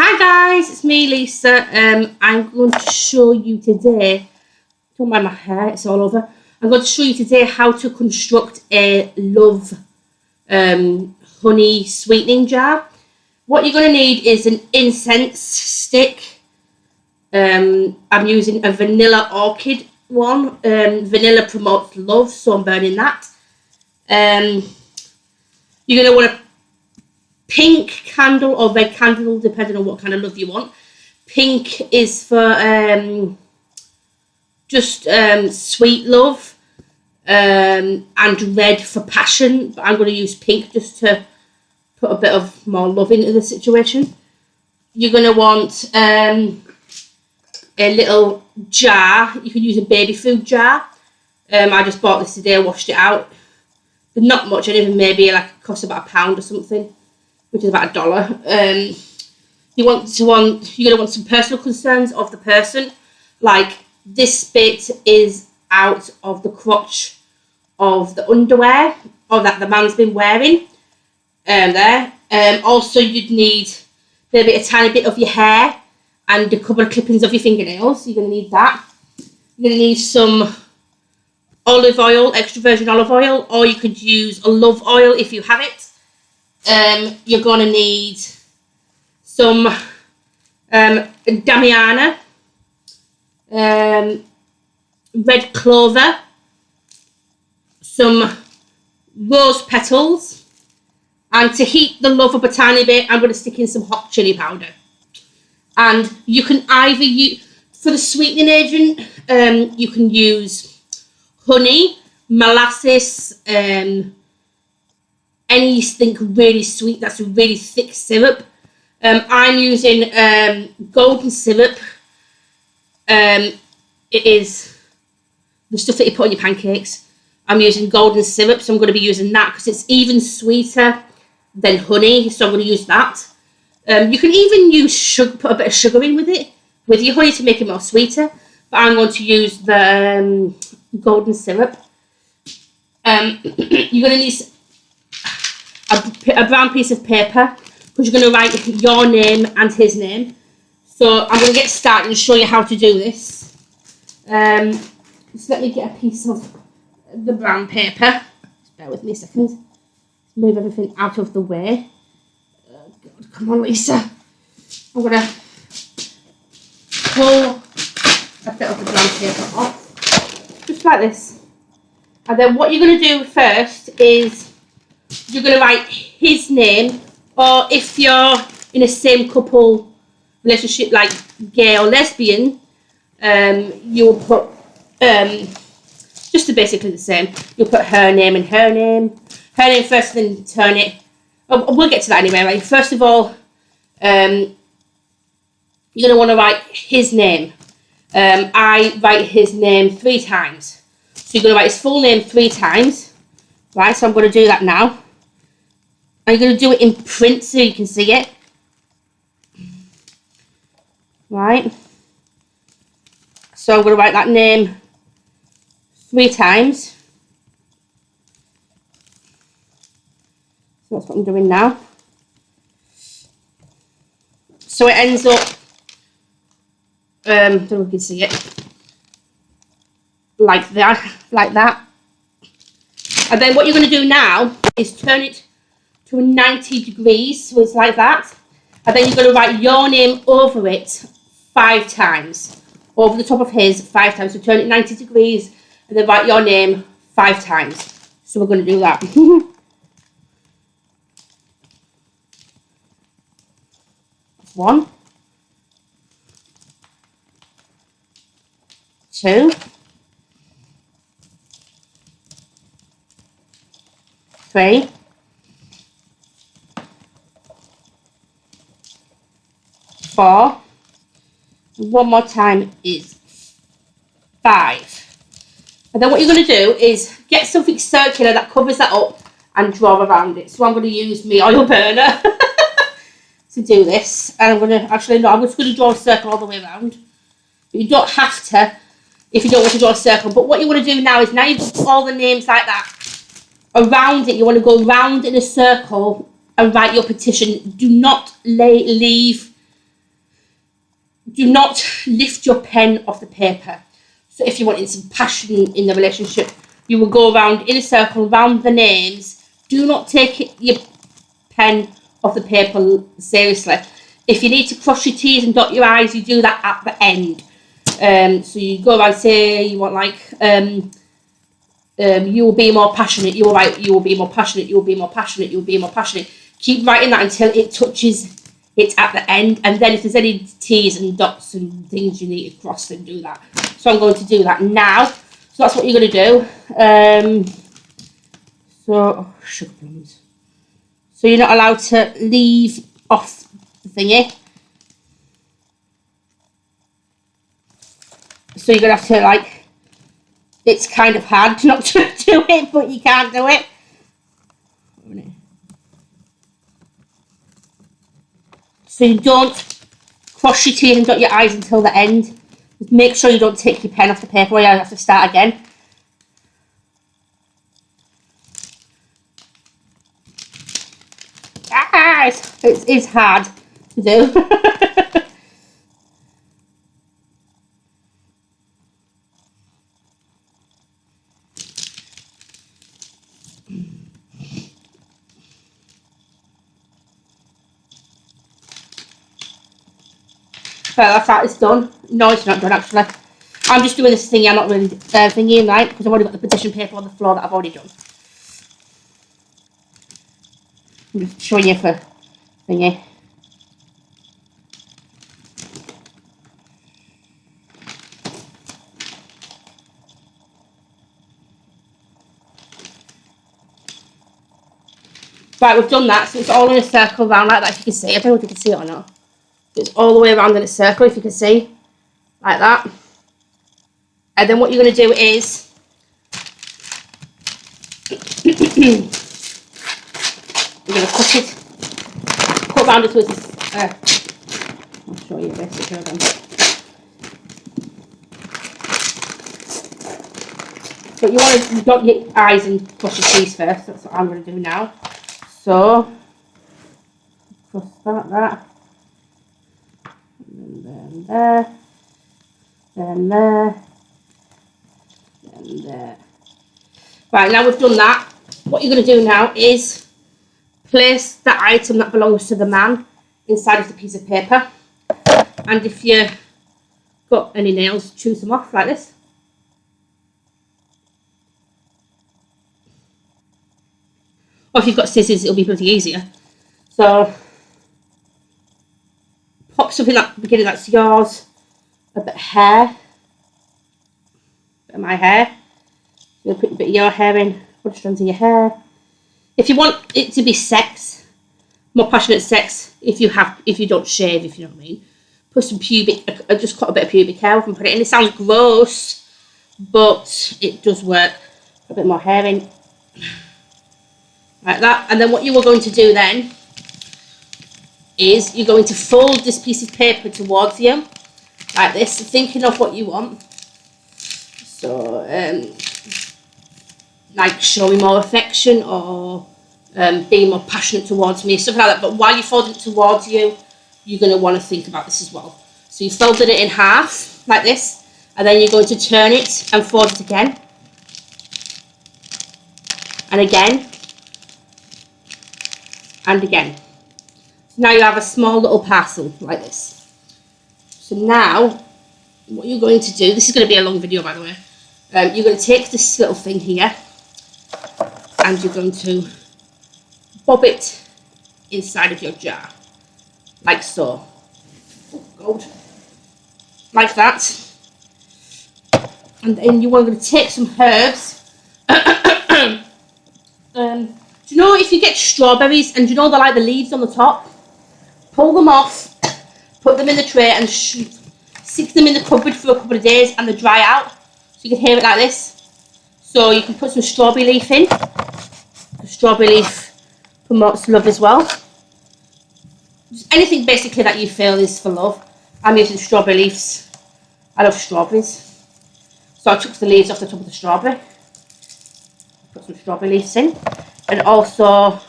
Hi guys, it's me Lisa. I'm going to show you today, don't mind my hair, it's all over. I'm going to show you today how to construct a love honey sweetening jar. What you're going to need is an incense stick. I'm using a vanilla orchid one. Vanilla promotes love, so I'm burning that. You're going to want a pink candle or red candle, depending on what kind of love you want. Pink is for just sweet love, and red for passion. But I'm going to use pink just to put a bit of more love into the situation. You're going to want a little jar. You can use a baby food jar. I just bought this today, washed it out. But not much, anything, maybe like it costs about £1 or something, which is about $1. You're going to want some personal concerns of the person, like this bit is out of the crotch of the underwear or that the man's been wearing. There. Also, you'd need maybe a tiny bit of your hair and a couple of clippings of your fingernails. You're going to need that. You're going to need some olive oil, extra virgin olive oil, or you could use a love oil if you have it. You're going to need some damiana, red clover, some rose petals, and to heat the love up a tiny bit, I'm going to stick in some hot chili powder. And you can either use, for the sweetening agent, you can use honey, molasses, anything really sweet that's a really thick syrup. I'm using golden syrup. It is the stuff that you put on your pancakes. I'm using golden syrup, so I'm going to be using that because it's even sweeter than honey, so I'm going to use that. You can even use sugar, put a bit of sugar in with it, with your honey to make it more sweeter, but I'm going to use the golden syrup. You're going to need a brown piece of paper because you're going to write your name and his name. So I'm going to get started and show you how to do this. Just let me get a piece of the brown paper. Just bear with me a second. Move everything out of the way. Oh God, come on, Lisa. I'm going to pull a bit of the brown paper off. Just like this. And then what you're going to do first is you're going to write his name, or if you're in a same couple relationship, like gay or lesbian, you'll put just basically the same. You'll put her name and her name first, then turn it. Oh, we'll get to that anyway. Right? First of all, you're going to want to write his name. I write his name 3 times. So you're going to write his full name 3 times. Right, so I'm going to do that now. And you're going to do it in print so you can see it. Right. So I'm going to write that name 3 times. So that's what I'm doing now. So it ends up, I don't know if you can see it, like that. And then what you're going to do now is turn it to 90 degrees, so it's like that. And then you're going to write your name over it 5 times. Over the top of his 5 times. So turn it 90 degrees and then write your name 5 times. So we're going to do that. 1, 2, 3, 4, and one more time is 5. And then what you're going to do is get something circular that covers that up and draw around it. So I'm going to use my oil burner to do this. And I'm going to, actually no, I'm just going to draw a circle all the way around. But you don't have to if you don't want to draw a circle. But what you want to do now is, now you've got all the names like that around it, you want to go round in a circle and write your petition. Do not leave do not lift your pen off the paper. So if you wanted some passion in the relationship, you will go around in a circle, around the names. Do not take your pen off the paper seriously. If you need to cross your T's and dot your I's, you do that at the end. So you go around, say you want like, you will be more passionate, you will write, you will be more passionate, you will be more passionate, you will be more passionate. Keep writing that until it touches it at the end, and then if there's any T's and dots and things you need to cross, then do that. So I'm going to do that now. So that's what you're going to do. Sugar plums. So you're not allowed to leave off the thingy. So you're going to have to, like, it's kind of hard not to do it, but you can't do it. So you don't cross your T's and dot your I's until the end. Just make sure you don't take your pen off the paper or you have to start again. It is hard to do. Well, that's that, it's done. No, it's not done actually. I'm just doing this thingy, I'm not really thingying, right? Because I've already got the petition paper on the floor that I've already done. I'm just showing you for thingy. Right, we've done that, so it's all in a circle around like that, if you can see. I don't know if you can see it or not. It's all the way around in a circle, if you can see, like that. And then what you're going to do is you're going to cut round it with this. I'll show you this again. But you want to dot your I's and cross your T's first. That's what I'm going to do now. So cross that. And then there, then there, then there. Right, now we've done that. What you're going to do now is place the item that belongs to the man inside of the piece of paper. And if you've got any nails, choose them off like this. Or if you've got scissors, it'll be pretty easier. So pop something at the beginning that's yours, a bit of hair, a bit of my hair. You'll put a bit of your hair in, put strands of your hair. If you want it to be sex, more passionate sex, if you don't shave, if you know what I mean, put some pubic, just cut a bit of pubic hair off and put it in. It sounds gross, but it does work. A bit more hair in, like that. And then what you are going to do then is you're going to fold this piece of paper towards you, like this, thinking of what you want. So, like show me more affection or being more passionate towards me, something like that. But while you're folding it towards you, you're going to want to think about this as well. So you folded it in half, like this, and then you're going to turn it and fold it again. And again. And again. Now you have a small little parcel like this. So now, what you're going to do, this is going to be a long video by the way, you're going to take this little thing here and you're going to bob it inside of your jar, like so. Oh, gold. Like that. And then you are going to take some herbs. Do you know if you get strawberries and do you know they're like the leaves on the top? Pull them off, put them in the tray and stick them in the cupboard for a couple of days and they dry out. So you can hear it like this. So you can put some strawberry leaf in. The strawberry leaf promotes love as well. Just anything basically that you feel is for love. I'm using strawberry leaves. I love strawberries. So I took the leaves off the top of the strawberry. Put some strawberry leaves in. And also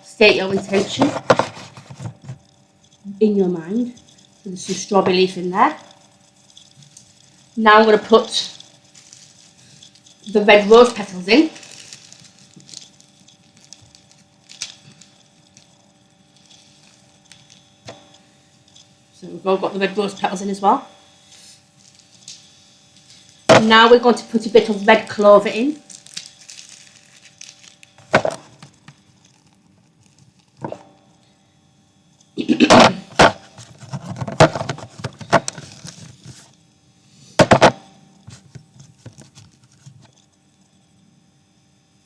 state your intention in your mind. There's some strawberry leaf in there. Now I'm going to put the red rose petals in. So we've all got the red rose petals in as well. Now we're going to put a bit of red clover in.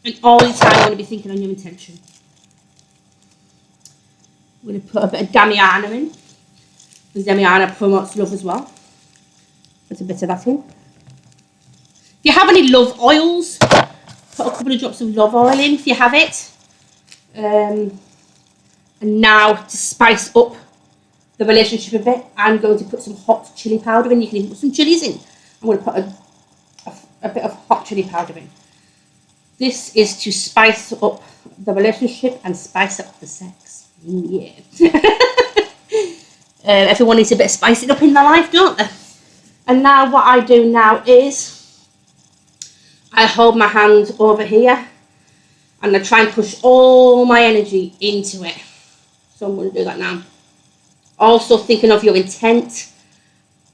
And all the time you want to be thinking on your intention. I'm going to put a bit of Damiana in. Because Damiana promotes love as well. Put a bit of that in. If you have any love oils, put a couple of drops of love oil in if you have it. And now to spice up the relationship a bit, I'm going to put some hot chili powder in. You can even put some chilies in. I'm going to put a bit of hot chili powder in. This is to spice up the relationship and spice up the sex. Yeah. Everyone needs a bit of spicing up in their life, don't they? And now what I do now is I hold my hand over here and I try and push all my energy into it. So I'm going to do that now. Also thinking of your intent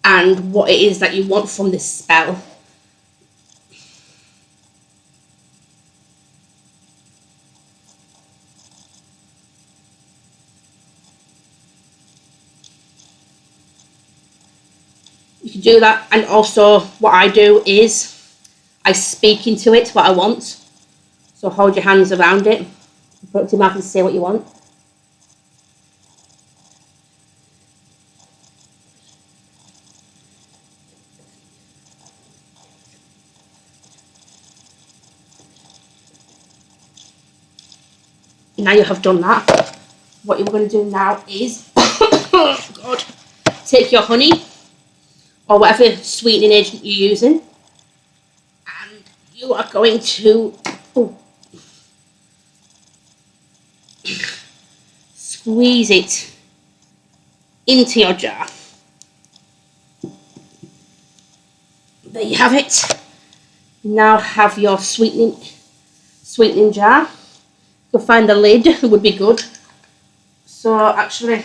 and what it is that you want from this spell. You can do that, and also what I do is I speak into it what I want. So hold your hands around it, put it to your mouth and say what you want. Now you have done that, what you're going to do now is oh God, take your honey or whatever sweetening agent you're using, and you are going to squeeze it into your jar. There you have it. Now have your sweetening jar. You'll find the lid, it would be good. So actually, I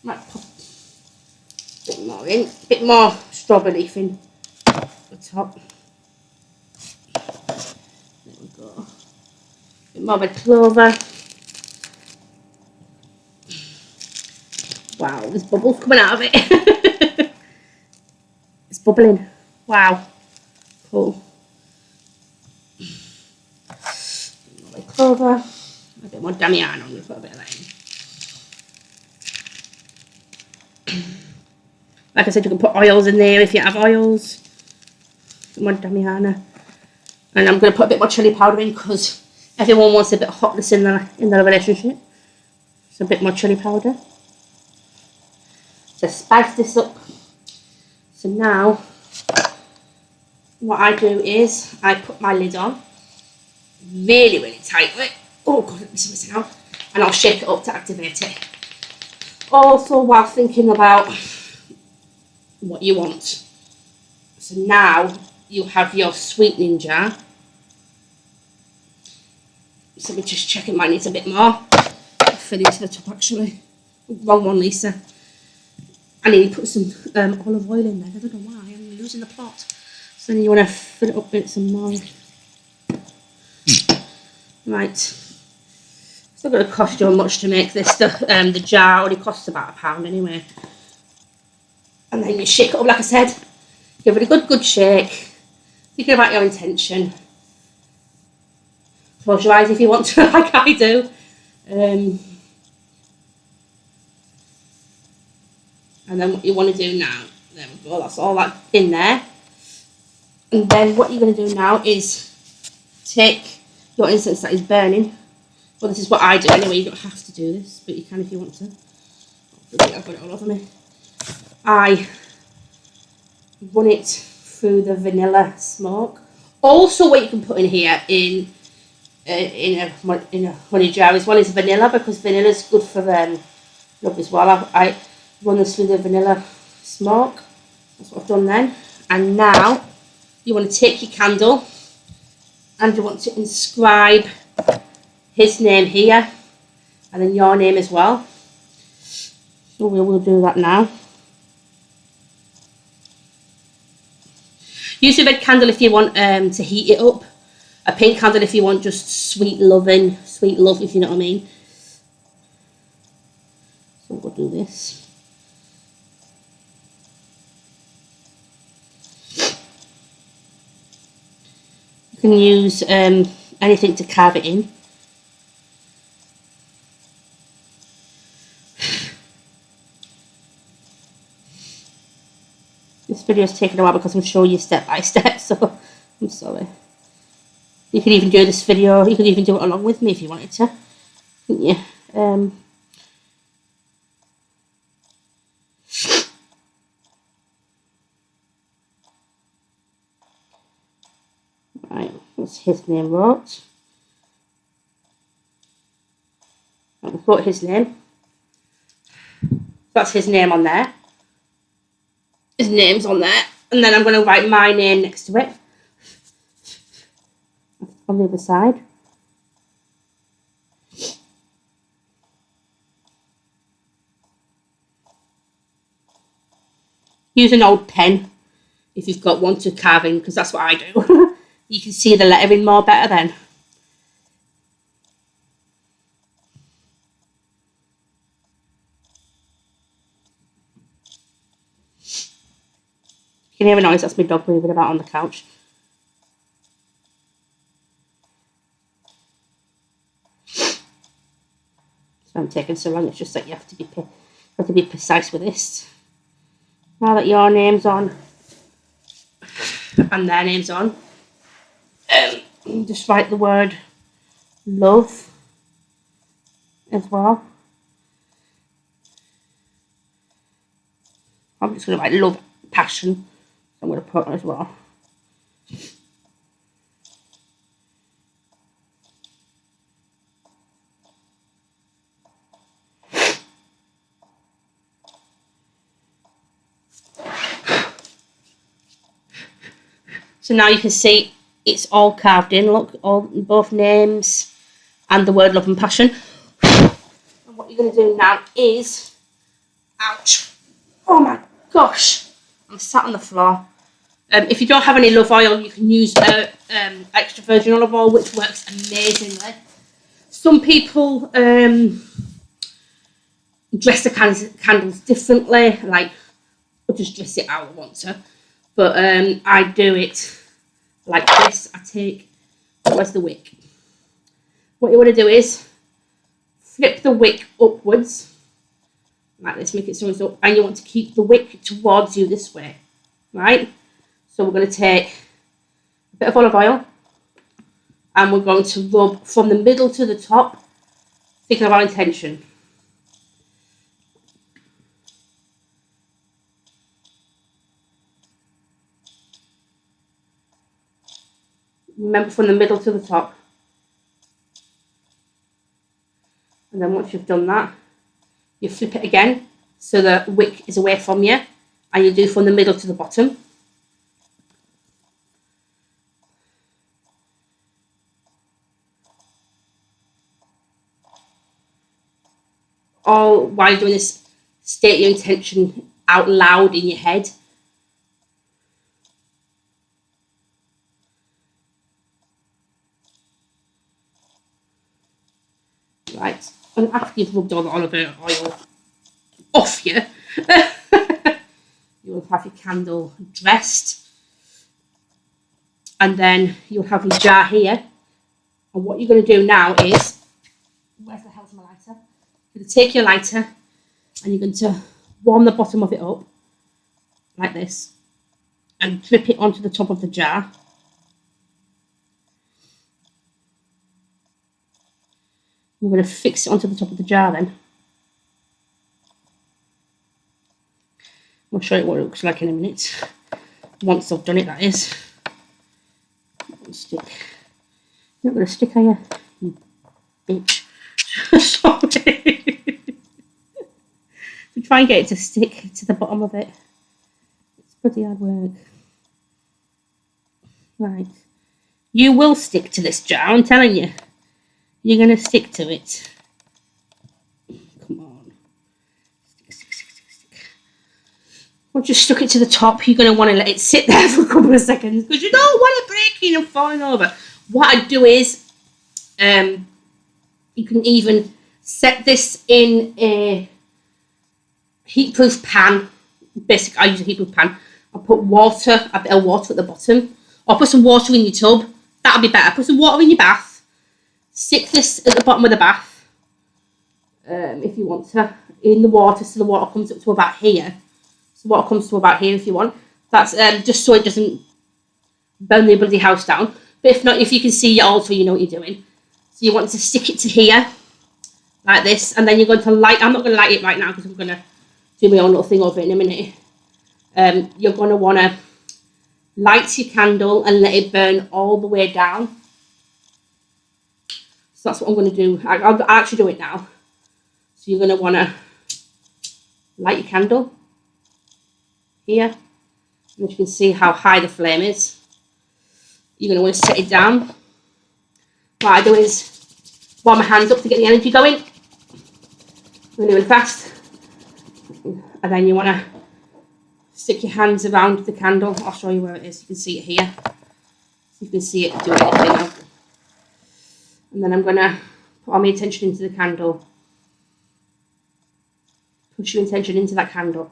might pop a bit more in, a bit more strawberry leaf in the top. There we go. A bit more red clover. Wow, there's bubbles coming out of it. It's bubbling. Wow, cool. Red clover. A bit more Damiana. I'm going to put a bit of that in. Like I said, you can put oils in there if you have oils. More Damiana. And I'm going to put a bit more chili powder in because everyone wants a bit of hotness in their relationship. So a bit more chili powder. So spice this up. So now, what I do is I put my lid on really, really tightly. Oh God, let me see what's out. And I'll shake it up to activate it. Also, while thinking about what you want. So now you have your sweetening jar. So we just check it might need a bit more. I'll fill it to the top actually. Wrong one, Lisa. I need to put some olive oil in there. I don't know why, I'm losing the plot. So then you want to fill it up with some more. Right. It's not going to cost you much to make this. The jar only costs about £1 anyway. And then you shake it up, like I said. Give it a good shake. Thinking about your intention. Close your eyes if you want to, like I do. And then what you want to do now, there we go, that's all that in there. And then what you're going to do now is take your incense that is burning. Well, this is what I do anyway, you don't have to do this, but you can if you want to. I've got it all over me. I run it through the vanilla smoke. Also, what you can put in here in a honey jar as well is vanilla, because vanilla is good for love as well. run this through the vanilla smoke. That's what I've done then. And now you want to take your candle and you want to inscribe his name here and then your name as well. So we will do that now. Use a red candle if you want to heat it up. A pink candle if you want just sweet love, if you know what I mean. So we'll do this. You can use anything to carve it in. This video is taking a while because I'm showing you step by step, so I'm sorry. You could even do this video, you could even do it along with me if you wanted to, couldn't you? Right, that's his name wrote. Right, we've got his name. That's his name on there. His name's on there. And then I'm going to write my name next to it. On the other side. Use an old pen if you've got one to carve in, because that's what I do. You can see the lettering more better then. You can hear a noise, that's my dog moving about on the couch. So I'm taking so long, it's just that you have to be precise with this. Now that your name's on and their name's on, just write the word love as well. I'm just going to write love, passion. I'm going to put as well. So now you can see it's all carved in. Look, both names and the word love and passion. And what you're going to do now is, ouch, oh my gosh, I'm sat on the floor. If you don't have any love oil, you can use extra virgin olive oil, which works amazingly. Some people dress the candles differently, like I'll just dress it how I want to. But I do it like this. I take, where's the wick? What you want to do is flip the wick upwards, like this, make it so it's up, and you want to keep the wick towards you this way, right? So we're going to take a bit of olive oil and we're going to rub from the middle to the top, thinking of our intention. Remember, from the middle to the top. And then once you've done that, you flip it again so the wick is away from you, and you do from the middle to the bottom. All while you're doing this, state your intention out loud in your head. Right, and after you've rubbed all the olive oil off you, you'll have your candle dressed, and then you'll have your jar here. And what you're going to do now is, where's the hell's my lighter? You're going to take your lighter and you're going to warm the bottom of it up like this and drip it onto the top of the jar. We're going to fix it onto the top of the jar then. I'll show you what it looks like in a minute. Once I've done it, that is. Stick. You're not going to stick, are you? You bitch. Sorry. to try and get it to stick to the bottom of it. It's pretty hard work. Right. You will stick to this jar, I'm telling you. You're going to stick to it. Come on. Stick. Once you've stuck it to the top, you're going to want to let it sit there for a couple of seconds because you don't want it breaking and falling over. What I do is, you can even set this in a heat-proof pan. Basically, I use a heat-proof pan. I'll put water, a bit of water at the bottom. Or put some water in your tub. That'll be better. Put some water in your bath. Stick this at the bottom of the bath. If you want to. In the water, so the water comes up to about here. So water comes to about here if you want. That's just so it doesn't burn the bloody house down. But if not, if you can see it also, you know what you're doing. So you want to stick it to here. Like this. And then you're going to light. I'm not going to light it right now because I'm going to do my own little thing over it in a minute. You're going to want to light your candle and let it burn all the way down. So that's what I'm going to do. I'll actually do it now. So you're going to want to light your candle here. And you can see how high the flame is. You're going to want to set it down. What I do is warm my hands up to get the energy going. Really fast. And then you want to stick your hands around the candle. I'll show you where it is. You can see it here. So you can see it doing its thing now. And then I'm going to put all my attention into the candle. Push your intention into that candle.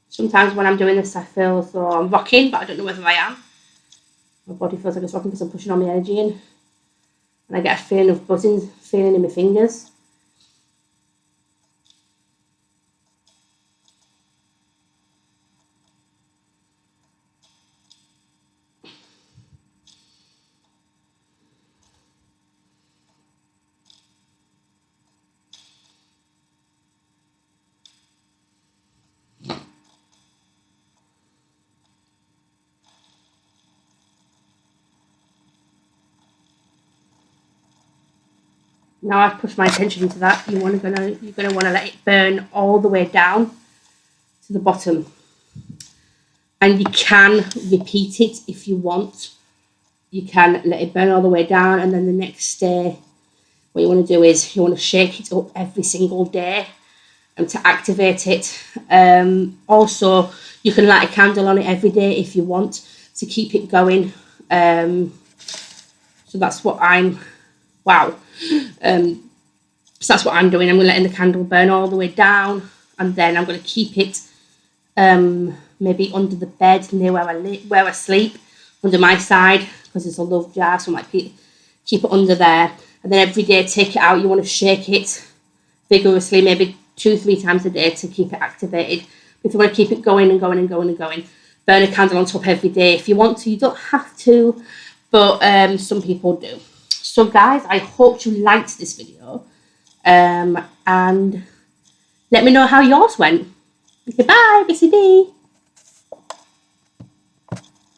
Sometimes when I'm doing this, I feel as though I'm rocking, but I don't know whether I am. My body feels like it's rocking because I'm pushing all my energy in. And I get a feeling of buzzing, feeling in my fingers. Now I've pushed my attention into that. You're gonna want to let it burn all the way down to the bottom, and you can repeat it if you want. You can let it burn all the way down, and then the next day, what you want to do is you want to shake it up every single day, and to activate it. Also, you can light a candle on it every day if you want to keep it going. So that's what I'm. Wow. So that's what I'm doing. I'm going to let the candle burn all the way down, and then I'm going to keep it maybe under the bed near where I sleep, under my side, because it's a love jar, so I might keep it under there. And then every day take it out. You want to shake it vigorously, maybe 2-3 times a day to keep it activated. If you want to keep it going and going and going and going, burn a candle on top every day if you want to. You don't have to, but some people do. So guys, I hope you liked this video, and let me know how yours went. Okay, bye, BCB.